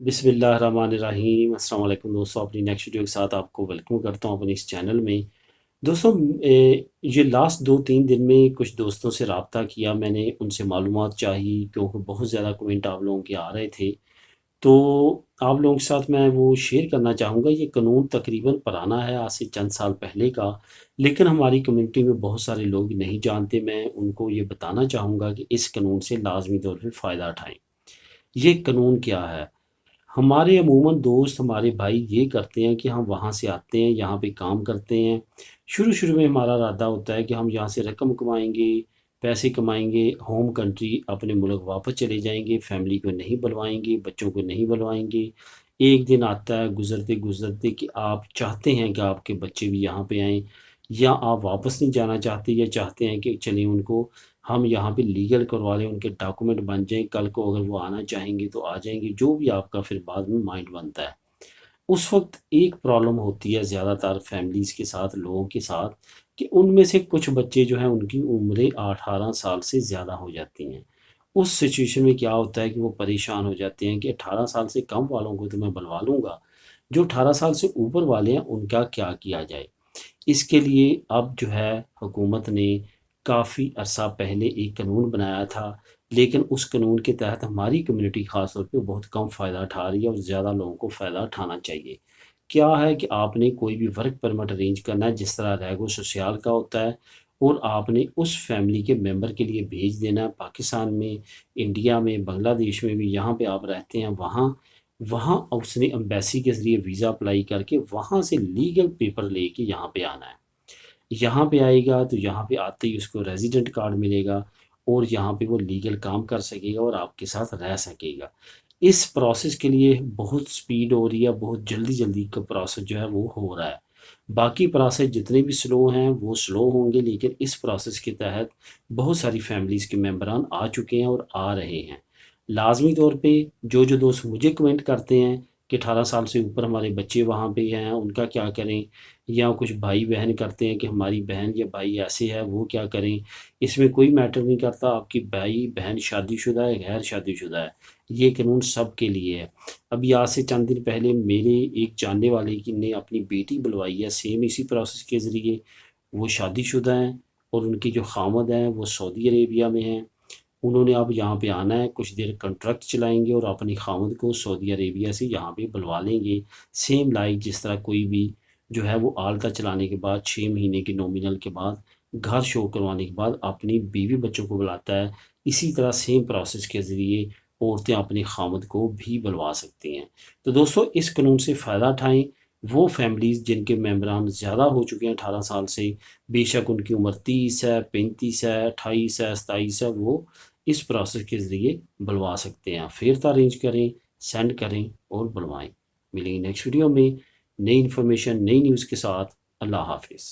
बिस्मिल्लाहिर्रहमानिर्रहीम। अस्सलाम वालेकुम दोस्तों, अपनी नेक्स्ट वीडियो के साथ आपको वेलकम करता हूँ अपने इस चैनल में। दोस्तों, ये लास्ट 2-3 दिन में कुछ दोस्तों से रब्ता किया मैंने, उनसे मालूमात चाही क्योंकि बहुत ज़्यादा कमेंट आप लोगों के आ रहे थे। तो आप लोगों के साथ मैं वो शेयर करना चाहूँगा। ये कानून तकरीबन पुराना है, आज से चंद साल पहले का, लेकिन हमारी कम्युनिटी में बहुत सारे लोग नहीं जानते। मैं उनको ये बताना चाहूँगा कि इस कानून से लाजमी तौर पर फ़ायदा उठाएँ। ये कानून क्या है? हमारे अमूमन दोस्त, हमारे भाई ये करते हैं कि हम वहाँ से आते हैं, यहाँ पे काम करते हैं। शुरू शुरू में हमारा इरादा होता है कि हम यहाँ से रकम कमाएंगे, पैसे कमाएंगे, होम कंट्री अपने मुल्क वापस चले जाएंगे, फैमिली को नहीं बुलवाएंगे, बच्चों को नहीं बुलवाएंगे। एक दिन आता है गुज़रते गुज़रते कि आप चाहते हैं कि आपके बच्चे भी यहाँ पे आएँ, या आप वापस नहीं जाना चाहते, या चाहते हैं कि चलिए उनको हम यहाँ पे लीगल करवा लें, उनके डॉक्यूमेंट बन जाएँ, कल को अगर वो आना चाहेंगे तो आ जाएँगे, जो भी आपका फिर बाद में माइंड बनता है। उस वक़्त एक प्रॉब्लम होती है ज़्यादातर फैमिलीज़ के साथ, लोगों के साथ, कि उनमें से कुछ बच्चे जो हैं उनकी उम्रें 18 साल से ज़्यादा हो जाती हैं। उस सिचुएशन में क्या होता है कि वो परेशान हो जाते हैं कि 18 साल से कम वालों को तो मैं बुलवा लूँगा, जो 18 साल से ऊपर वाले हैं उनका क्या किया जाए? इसके लिए अब जो है हुकूमत ने काफ़ी अरसा पहले एक कानून बनाया था, लेकिन उस कानून के तहत हमारी कम्युनिटी ख़ास तौर पे बहुत कम फ़ायदा उठा रही है और ज़्यादा लोगों को फ़ायदा उठाना चाहिए। क्या है कि आपने कोई भी वर्क परमिट अरेंज करना है, जिस तरह रेगो सोशल का होता है, और आपने उस फैमिली के मेंबर के लिए भेज देना है। पाकिस्तान में, इंडिया में, बांग्लादेश में भी, जहाँ पे आप रहते हैं वहाँ वहाँ उसने एम्बेसी के ज़रिए वीज़ा अप्लाई करके वहाँ से लीगल पेपर लेके यहाँ पे आना है। यहाँ पे आएगा तो यहाँ पे आते ही उसको रेजिडेंट कार्ड मिलेगा, और यहाँ पे वो लीगल काम कर सकेगा और आपके साथ रह सकेगा। इस प्रोसेस के लिए बहुत स्पीड हो रही है, बहुत जल्दी जल्दी का प्रोसेस जो है वो हो रहा है। बाकी प्रोसेस जितने भी स्लो हैं वो स्लो होंगे, लेकिन इस प्रोसेस के तहत बहुत सारी फैमिलीज़ के मेंबरान आ चुके हैं और आ रहे हैं। लाजमी तौर पे जो जो दोस्त मुझे कमेंट करते हैं कि 18 साल से ऊपर हमारे बच्चे वहाँ पे हैं, उनका क्या करें, या कुछ भाई बहन करते हैं कि हमारी बहन या भाई ऐसे है, वो क्या करें। इसमें कोई मैटर नहीं करता आपकी भाई बहन शादीशुदा है, गैर शादीशुदा है, ये कानून सब के लिए है। अभी आज से चंद दिन पहले मेरे एक जानने वाले की ने अपनी बेटी बुलवाई है, सेम इसी प्रोसेस के ज़रिए। वो शादीशुदा हैं और उनके जो खामद हैं वो सऊदी अरेबिया में हैं। उन्होंने अब यहाँ पे आना है, कुछ देर कॉन्ट्रैक्ट चलाएंगे और अपनी खामद को सऊदी अरेबिया से यहाँ पे बुलवा लेंगे। सेम लाइक जिस तरह कोई भी जो है वो आलता चलाने के बाद 6 महीने के नॉमिनल के बाद घर शो करवाने के बाद अपनी बीवी बच्चों को बुलाता है, इसी तरह सेम प्रोसेस के ज़रिए औरतें अपनी खामद को भी बुलवा सकती हैं। तो दोस्तों, इस कानून से फ़ायदा उठाएँ। वो फैमिलीज़ जिनके मेंबरान ज़्यादा हो चुके हैं 18 साल से, बेशक उनकी उम्र 30 है, 35 है, 28 है, 27 है, वो इस प्रोसेस के ज़रिए बुलवा सकते हैं। फेरता अरेंज करें, सेंड करें और बुलवाएँ। मिलेंगे नेक्स्ट वीडियो में नई इन्फॉर्मेशन, नई न्यूज़ के साथ। अल्लाह हाफिज़।